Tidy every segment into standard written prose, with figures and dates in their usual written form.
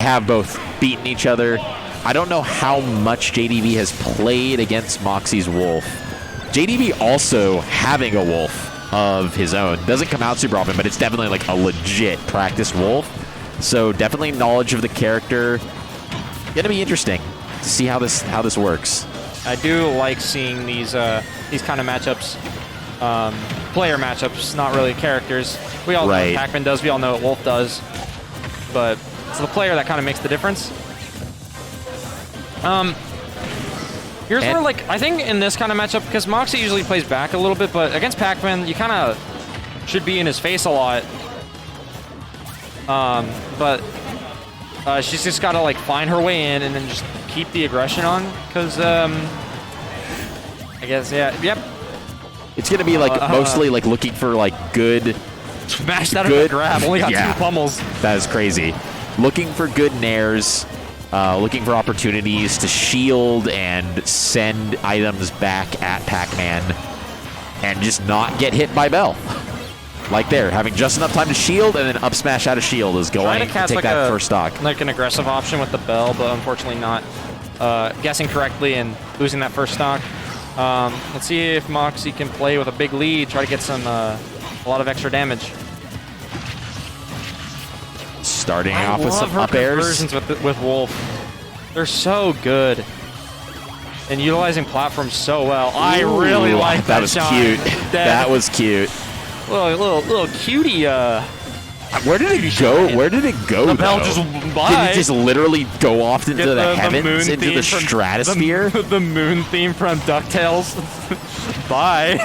have both beaten each other. I don't know how much JDV has played against Moxi's Wolf. JDV also having a Wolf of his own. Doesn't come out super often, but it's definitely like a legit practice Wolf. So definitely knowledge of the character. Gonna be interesting to see how this works. I do like seeing these kind of matchups, player matchups, not really characters. We all know what Pacman does. We all know what Wolf does, but it's the player that kind of makes the difference. Here's where, like, I think in this kind of matchup, because Moxi usually plays back a little bit, but against Pacman, you kind of should be in his face a lot. But she's just got to, like, find her way in and then just keep the aggression on, because, I guess, yeah, yep. It's going to be, like, mostly, like, looking for, like, good... Smash that good grab. Only got 2 pummels. That is crazy. Looking for good nairs. Looking for opportunities to shield and send items back at Pacman and just not get hit by Bell. Like there, having just enough time to shield and then up smash out of shield is going to take like that first stock. Like an aggressive option with the Bell, but unfortunately not guessing correctly and losing that first stock. Let's see if Moxi can play with a big lead, try to get some a lot of extra damage. Starting off with some up airs. Conversions with Wolf. They're so good. And utilizing platforms so well. I really like that. That was cute. That was cute. Little cutie. Where did it go? Where did it go? The Bell just by. Did it just literally go off into the heavens, into the stratosphere? The moon theme from DuckTales. Bye.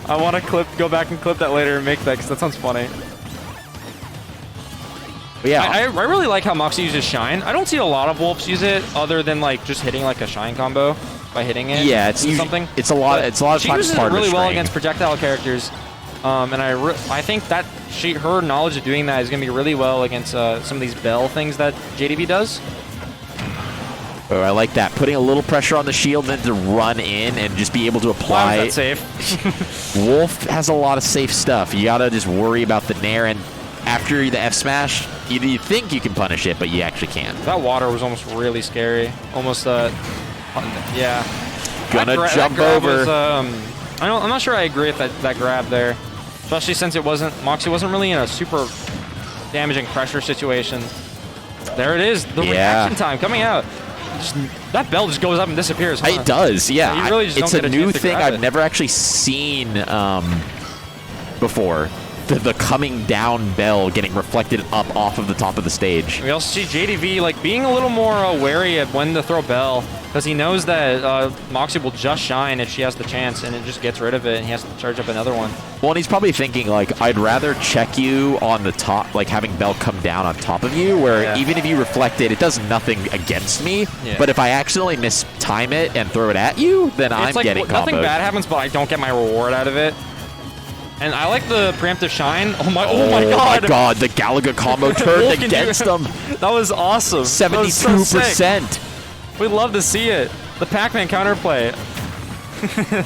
I want to go back and clip that later and make that because that sounds funny. Yeah, I really like how Moxi uses Shine. I don't see a lot of Wolves use it other than like just hitting like a Shine combo by hitting it. Yeah, it's something. It's a lot. It's a lot of she times uses part it really of well against projectile characters, and I think that her knowledge of doing that is going to be really well against some of these Bell things that JDV does. Oh, I like that. Putting a little pressure on the shield and then to run in and just be able to apply. Why was that safe? Wolf has a lot of safe stuff. You gotta just worry about the nair, and after the F smash, you think you can punish it, but you actually can't. That water was almost really scary. Almost, yeah. Gonna jump over. Was, I'm not sure I agree with that grab there, especially since Moxi wasn't really in a super damaging pressure situation. There it is, the reaction time coming out. That Bell just goes up and disappears. Huh? It does, yeah. You really just it's don't a get new thing I've never actually seen before. The coming down Bell getting reflected up off of the top of the stage. We also see JDV like being a little more wary of when to throw Bell because he knows that Moxi will just shine if she has the chance, and it just gets rid of it, and he has to charge up another one. Well, and he's probably thinking like, I'd rather check you on the top, like having Bell come down on top of you, where even if you reflect it, it does nothing against me. Yeah. But if I accidentally mistime it and throw it at you, then I'm like, getting comboed. Nothing bad happens, but I don't get my reward out of it. And I like the preemptive shine. Oh my god, the Galaga combo turned against them. That was awesome. 72%. We love to see it. The Pacman counterplay.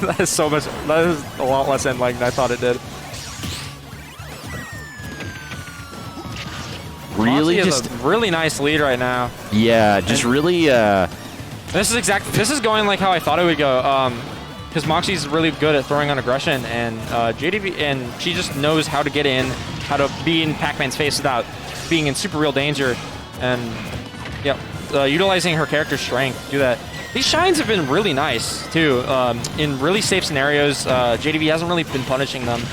That is so much. That is a lot less end like I thought it did. Really, just a really nice lead right now. Yeah, just really. This is going like how I thought it would go. Because Moxi's really good at throwing on aggression, and JDV, and she just knows how to get in, how to be in Pacman's face without being in super real danger, and utilizing her character's strength to do that. These shines have been really nice too. In really safe scenarios, JDV hasn't really been punishing them.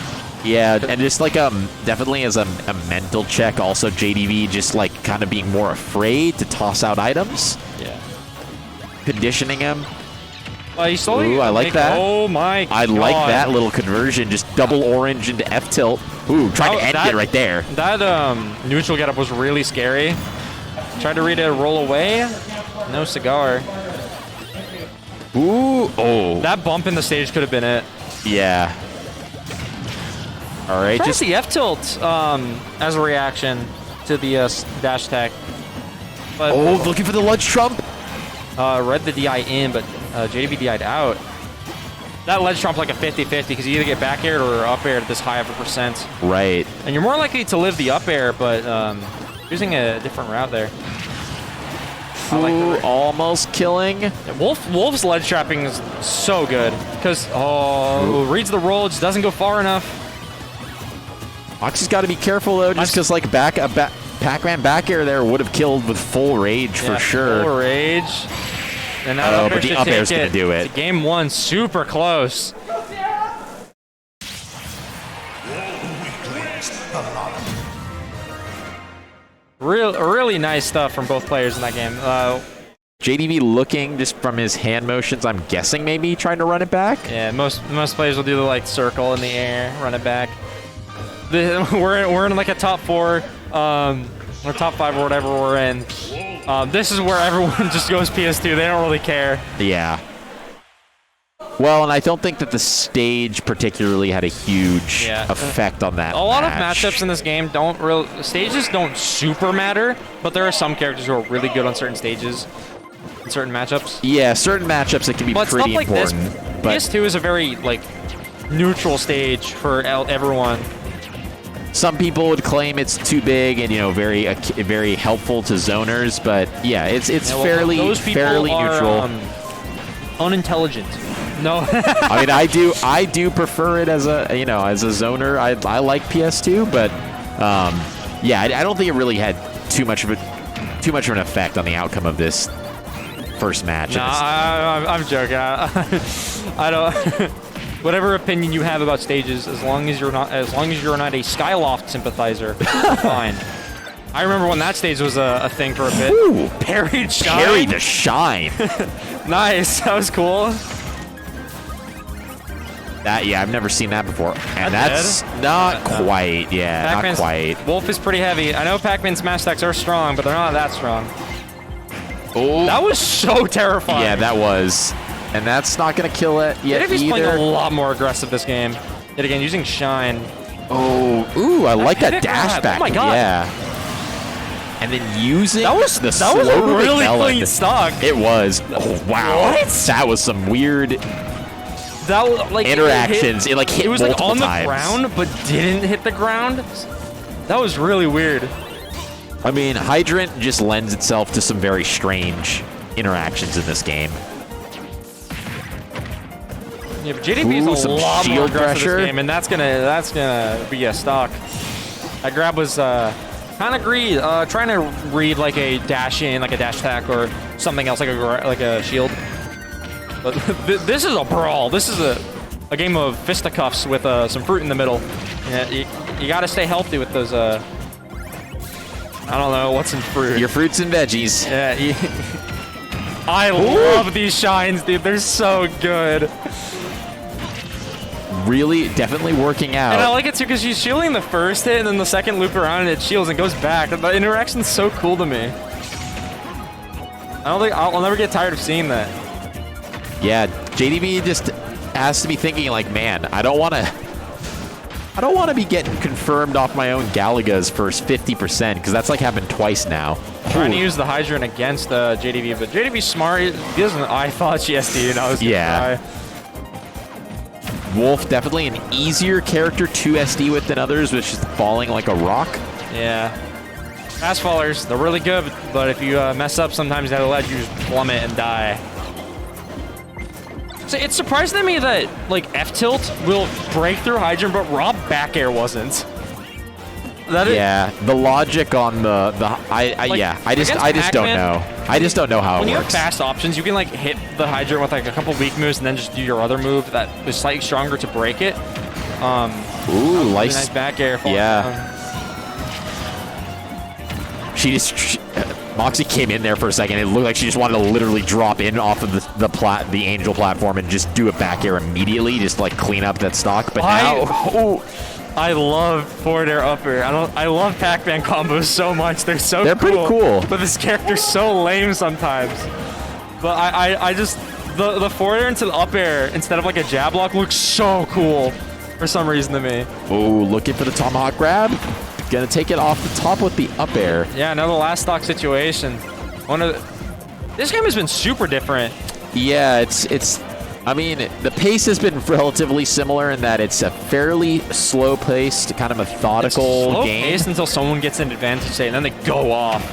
Yeah, and just like definitely as a mental check, also JDV just like kind of being more afraid to toss out items. Yeah, conditioning him. Ooh, I like that. Oh my god. I like that little conversion. Just double orange into F tilt. Ooh, trying to end it right there. That neutral getup was really scary. Tried to read it, roll away. No cigar. Ooh, oh. That bump in the stage could have been it. Yeah. All right, just the F tilt as a reaction to the dash attack. But, looking for the ledge trump. Read the DI in, but JDV DI'd out. That ledge trump's like a 50-50 because you either get back aired or up aired at this high of a %. Right. And you're more likely to live the up air, but Using a different route there. Ooh, like almost killing. Yeah, Wolf's ledge trapping is so good because reads the roll, just doesn't go far enough. Moxie's got to be careful though, just because like Pacman back air there would have killed with full rage for sure. Full rage. And now but the up air's gonna do it. Game 1, super close. Really nice stuff from both players in that game. JDV looking just from his hand motions, I'm guessing maybe trying to run it back. Yeah, most players will do the like circle in the air, run it back. We're in like a top 4, or top 5 or whatever we're in. This is where everyone just goes PS2. They don't really care. Yeah. Well, and I don't think that the stage particularly had a huge effect on that. A lot of matchups in this game stages don't super matter, but there are some characters who are really good on certain stages, in certain matchups. Yeah, certain matchups it can be pretty like important. This, PS2 is a very like neutral stage for everyone. Some people would claim it's too big and very helpful to zoners, but yeah, it's fairly neutral. Unintelligent. No. I mean, I do prefer it as a as a zoner. I like PS2, but yeah, I don't think it really had too much of an effect on the outcome of this first match. No, I'm joking. I don't. Whatever opinion you have about stages, as long as you're not a Skyloft sympathizer, fine. I remember when that stage was a thing for a bit. Ooh, parried shine. Parry the shine. Nice, that was cool. I've never seen that before, and that's not quite. Yeah, not quite. Wolf is pretty heavy. I know Pacman's smash attacks are strong, but they're not that strong. Oh, that was so terrifying. Yeah, that was. And that's not going to kill it yet JDV's playing a lot more aggressive this game. Yet again, using Shine. Oh, ooh, I like that dash back. Oh my god. Yeah. And then using that was a really clean stock. It was. Oh, wow. What? That was some weird interactions. It hit was like on the ground, but didn't hit the ground. That was really weird. I mean, Hydrant just lends itself to some very strange interactions in this game. Yeah, but JDV is a lot more aggressive this game, and that's gonna be a stock. That grab was kind of trying to read like a dash in, like a dash attack, or something else like a shield. But this is a brawl. This is a game of fisticuffs with some fruit in the middle. Yeah, you got to stay healthy with those. I don't know what's in fruit. Your fruits and veggies. Yeah. I love these shines, dude. They're so good. Really, definitely working out. And I like it too because she's shielding the first hit, and then the second loop around, and it shields and goes back. The interaction's so cool to me. I don't think I'll never get tired of seeing that. Yeah, JDV just has to be thinking like, man, I don't want to be getting confirmed off my own Galaga's first 50% because that's like happened twice now. Trying to use the Hydrant against JDV, but JDV's smart. He doesn't. I thought she SD, and I was gonna try. Wolf definitely an easier character to SD with than others, which is falling like a rock. Yeah. Fast fallers, they're really good, but if you mess up, sometimes they'll let you just plummet and die. So it's surprising to me that like F-tilt will break through Hydrant, but Rob back air wasn't. Yeah, the logic on I just don't know. I just don't know how it works. When you have fast options, you can like hit the Hydrant with like a couple weak moves and then just do your other move that is slightly stronger to break it. Ooh, nice back air. Yeah. Moxie came in there for a second. It looked like she just wanted to literally drop in off of the Angel platform and just do a back air immediately, just like clean up that stock. But now, I love forward air up air. I love Pacman combos so much. They're cool. Pretty cool. But this character's so lame sometimes. But I just the forward air into the up air instead of like a jab lock looks so cool for some reason to me. Oh, looking for the tomahawk grab. Gonna take it off the top with the up air. Yeah, another last stock situation. This game has been super different. Yeah, I mean, the pace has been relatively similar in that it's a fairly slow-paced, kind of methodical slow game. Paced until someone gets an advantage, say, and then they go off.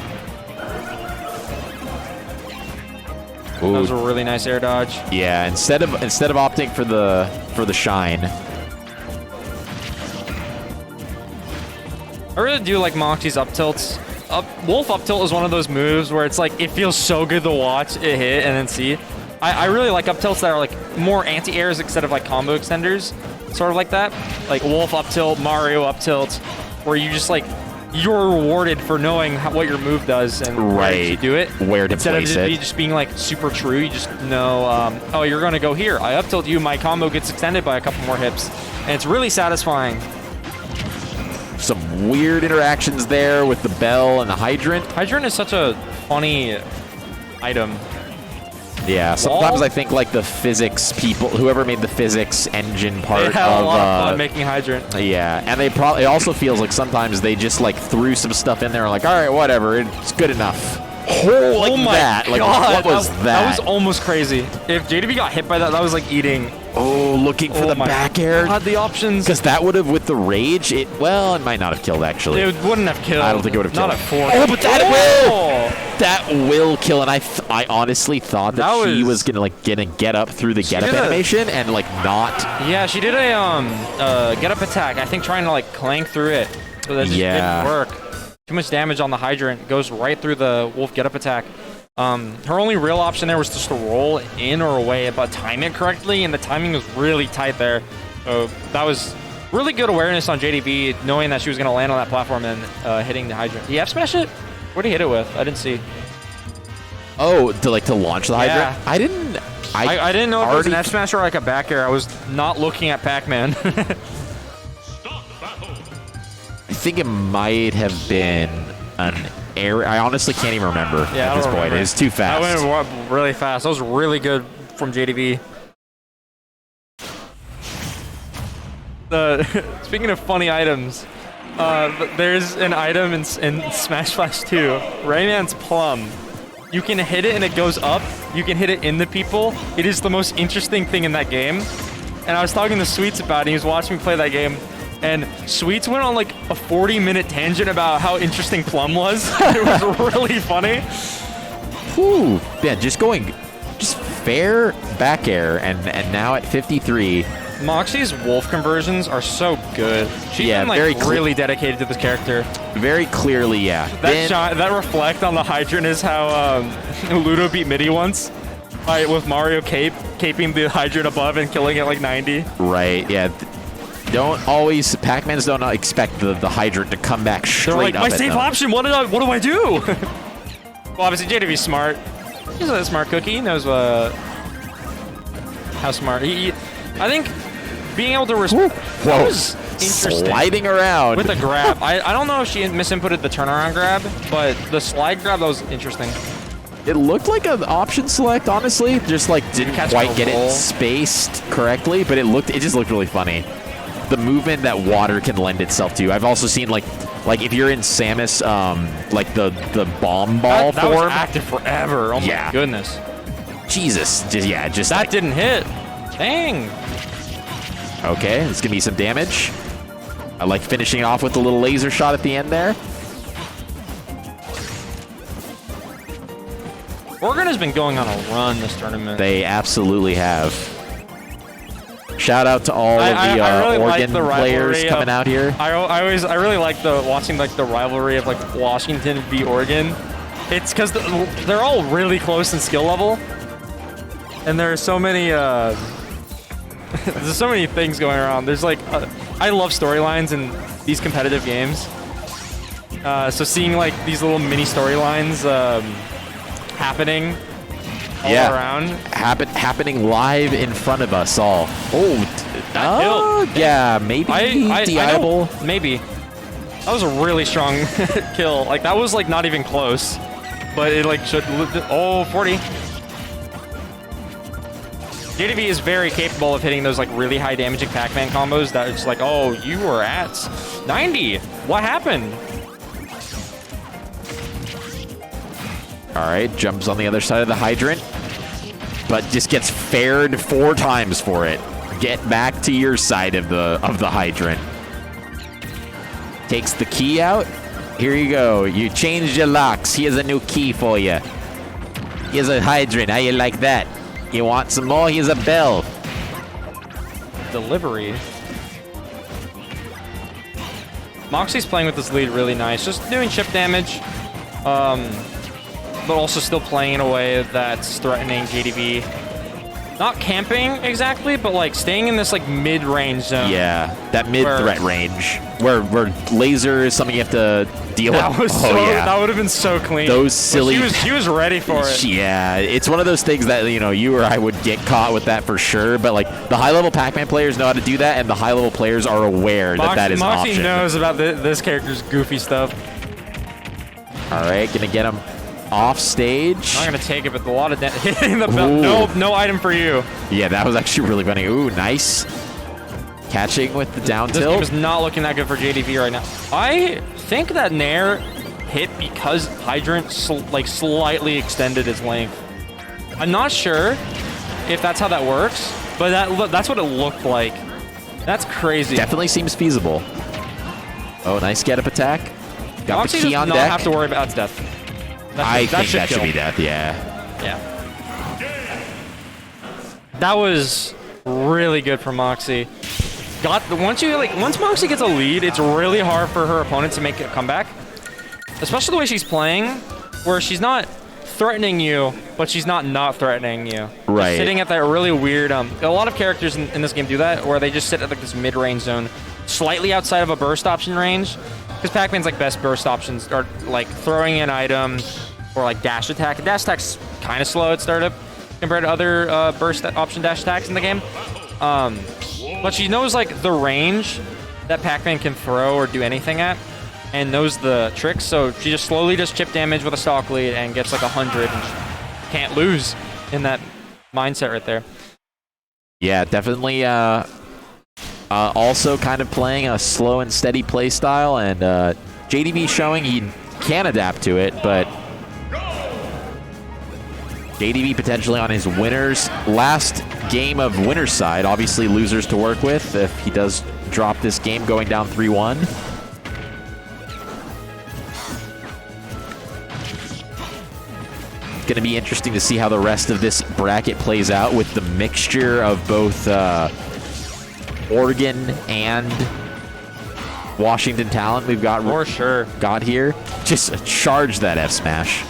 Ooh. That was a really nice air dodge. Yeah, instead of opting for the shine. I really do like Moxie's up tilts. Wolf up tilt is one of those moves where it's like it feels so good to watch it hit and then see. I really like up tilts that are like more anti-airs instead of like combo extenders, sort of like that. Like Wolf up tilt, Mario up tilt, where you just like you're rewarded for knowing what your move does and where to do it. Where to instead place of it. just being like super true, you just know, oh, you're gonna go here. I up tilt you, my combo gets extended by a couple more hips, and it's really satisfying. Some weird interactions there with the bell and the hydrant. Hydrant is such a funny item. Yeah, sometimes I think like the physics people, whoever made the physics engine part They had a lot of fun making hydrant. Yeah, and they probably, it also feels like sometimes they just like threw some stuff in there and like, all right, whatever, it's good enough. Oh my that. Like, God, what was that? That was almost crazy. If JDV got hit by that, that was like eating. Oh, looking for the back air. God, the options. Because that would have, with the rage, it might not have killed actually. It wouldn't have killed. I don't think it would have killed. Not at 4. Oh, but that will! That will kill, and I honestly thought that she was gonna get up through the get up animation and like not. Yeah, she did a get up attack. I think trying to like clank through it, but that just didn't work. Too much damage on the hydrant. Goes right through the Wolf get up attack. Her only real option there was just to roll in or away, but time it correctly, and the timing was really tight there. So that was really good awareness on JDV, knowing that she was going to land on that platform and hitting the hydrant. Did he F smash it? What did he hit it with? I didn't see. Oh, to launch the hydrant? Yeah. I didn't. I didn't know if it was an F smash or like a back air. I was not looking at Pacman. I think it might have been an air. I honestly can't even remember at this point. It's too fast. I went really fast. That was really good from JDV. Speaking of funny items, there's an item in Smash Flash 2, Rayman's Plum. You can hit it and it goes up. You can hit it in the people. It is the most interesting thing in that game. And I was talking to Sweets about it. He was watching me play that game. And Sweets went on like a 40-minute tangent about how interesting Plum was. It was really funny. Ooh, yeah, just fair back air, and now at 53. Moxie's Wolf conversions are so good. She's been like really dedicated to this character. Very clearly, yeah. That reflect on the hydrant is how Ludo beat Midi once. With Mario caping the hydrant above and killing it like 90. Right, yeah. Pac-Mans don't expect the hydrant to come back straight up. My safe option, what do I do? Well, obviously JDV's smart. He's a smart cookie. He knows how smart. I think being able to respond. That was interesting. Sliding around. With a grab. I don't know if she misinputted the turnaround grab, but the slide grab, that was interesting. It looked like an option select, honestly. Just like didn't quite get it spaced correctly, but it just looked really funny. The movement that water can lend itself to. I've also seen like if you're in Samus, like the bomb ball that form. That was active forever. Oh my goodness. Jesus. Just that didn't hit. Dang. Okay, there's gonna be some damage. I like finishing it off with a little laser shot at the end there. Oregon has been going on a run this tournament. They absolutely have. Shout out to all of the really Oregon players coming out here. I really like watching like the rivalry of like Washington v Oregon. It's because they're all really close in skill level, and there are so many there's so many things going around. There's like I love storylines in these competitive games. So seeing like these little mini storylines happening all around. Happening live in front of us all. Oh, yeah, maybe. Maybe. That was a really strong kill. Like, that was, like, not even close. But it, like, should... Oh, 40. JDV is very capable of hitting those, like, really high damaging Pacman combos that it's like, oh, you were at 90. What happened? All right, jumps on the other side of the hydrant. but just gets fared 4 times for it. Get back to your side of the hydrant. Takes the key out. Here you go. You changed your locks. Here's a new key for you. Here's a hydrant. How you like that? You want some more? Here's a bell. Delivery. Moxie's playing with this lead really nice. Just doing chip damage, but also still playing in a way that's threatening JDV. Not camping exactly, but like staying in this like mid-range zone. Yeah, that mid-threat range where laser is something you have to deal with. That would have been so clean. Those silly. Well, she was ready for it. Yeah, it's one of those things that you or I would get caught with that for sure. But like the high-level Pac-Man players know how to do that, and the high-level players are aware that is an option. Moxie knows about this character's goofy stuff. All right, gonna get him off stage. I'm gonna take it, but a lot of hitting the belt. No item for you. Yeah, that was actually really funny. Ooh, nice. Catching with the down This tilt. game is not looking that good for JDV right now. I think that Nair hit because Hydrant slightly extended his length. I'm not sure if that's how that works, but that's what it looked like. That's crazy. Definitely seems feasible. Oh, nice get-up attack. Got Moxie the key on does deck. not have to worry about death. I think that should be death, yeah. Yeah. That was really good for Moxie. Once Moxie gets a lead, it's really hard for her opponent to make a comeback. Especially the way she's playing, where she's not threatening you, but she's not threatening you. Right. She's sitting at that really weird, a lot of characters in this game do that, where they just sit at like this mid-range zone, slightly outside of a burst option range. Because Pac-Man's like best burst options are like throwing an item or like dash attack. Dash attack's kind of slow at startup compared to other burst option dash attacks in the game. But she knows like the range that Pac-Man can throw or do anything at, and knows the tricks. So she just slowly does chip damage with a stock lead and gets like 100 and can't lose in that mindset right there. Yeah, definitely. Also kind of playing a slow and steady play style, and JDV showing he can adapt to it, but JDV potentially on his winners last game of winner's side. Obviously losers to work with if he does drop this game going down 3-1. Going to be interesting to see how the rest of this bracket plays out with the mixture of both Oregon and Washington talent we've got For sure. got here. Just charge that F smash.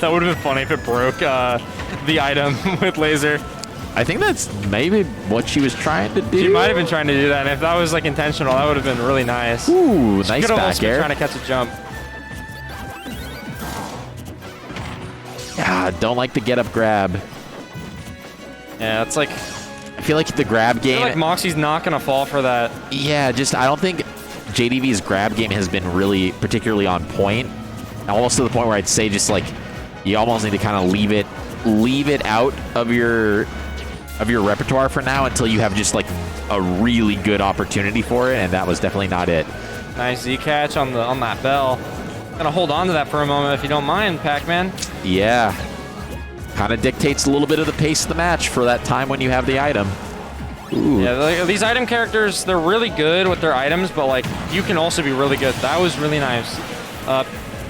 That would have been funny if it broke the item with laser. I think that's maybe what she was trying to do. She might have been trying to do that, and if that was like intentional, that would have been really nice. Ooh, She nice could have back also been air. trying to catch a jump. Yeah, don't like the get up grab. Yeah, it's like I feel like the grab I feel game. like Moxie's not gonna fall for that. Yeah, just I don't think JDV's grab game has been really particularly on point. Almost to the point where I'd say just like you almost need to kind of leave it out of your repertoire for now until you have just like a really good opportunity for it, and that was definitely not it. Nice Z catch on that bell. Gonna hold on to that for a moment if you don't mind, Pacman. Yeah. Kind of dictates a little bit of the pace of the match for that time when you have the item. Ooh. Yeah, these item characters, they're really good with their items, but like you can also be really good. That was really nice.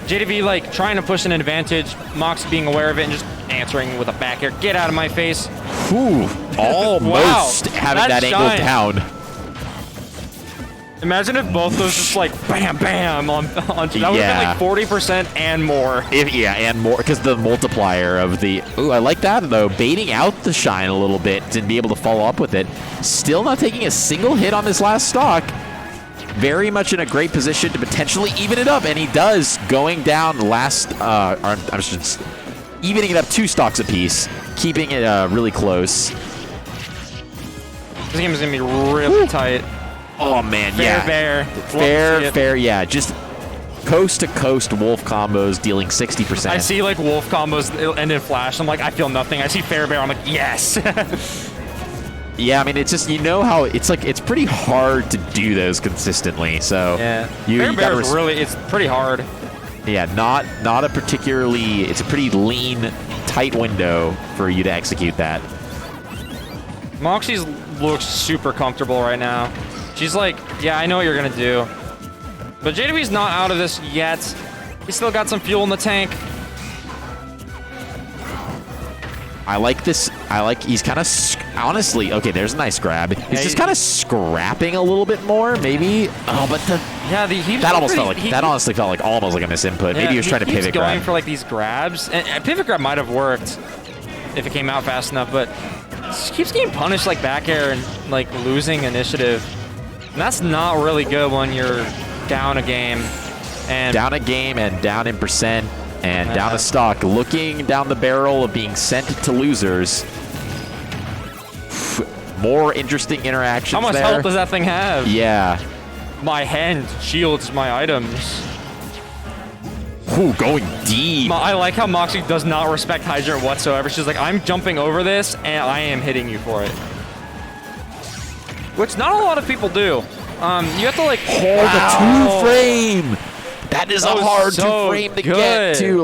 JDV like trying to push an advantage, Mox being aware of it and just answering with a back air. Get out of my face. Ooh, almost having that angle down. Imagine if both those just like bam, bam on that would have been like 40% and more. And more, because the multiplier of the... Ooh, I like that, though. Baiting out the shine a little bit and be able to follow up with it. Still not taking a single hit on this last stock. Very much in a great position to potentially even it up, and he does, going down last... I'm just evening it up 2 stocks apiece, keeping it really close. This game is going to be really tight. Oh, man, Fair, yeah. Just coast-to-coast wolf combos dealing 60%. I see, like, wolf combos end in flash. I'm like, I feel nothing. I see fair bear. I'm like, yes. Yeah, I mean, it's just, you know how, it's like, it's pretty hard to do those consistently, so. Yeah. You fair bear gotta is really, it's pretty hard. Yeah, not a particularly. It's a pretty lean, tight window for you to execute that. Moxie looks super comfortable right now. She's like, yeah, I know what you're gonna do. But JDV's not out of this yet. He's still got some fuel in the tank. I like this. He's kind of, honestly, okay, there's a nice grab. He's just kind of scrapping a little bit more, maybe. Oh, but that honestly felt like almost like a misinput. Maybe he was trying to pivot grab. Going for like these grabs, and pivot grab might have worked if it came out fast enough, but he keeps getting punished like back air and like losing initiative. And that's not really good when you're down a game. And down a game and down in percent. And down a stock, looking down the barrel of being sent to losers. More interesting interactions how much there. health does that thing have? Yeah. My hand shields my items. Ooh, going deep. I like how Moxie does not respect Hydrant whatsoever. She's like, I'm jumping over this, and I am hitting you for it. Which not a lot of people do. You have to like hold the 2-frame. That is a hard so 2-frame to good. get to.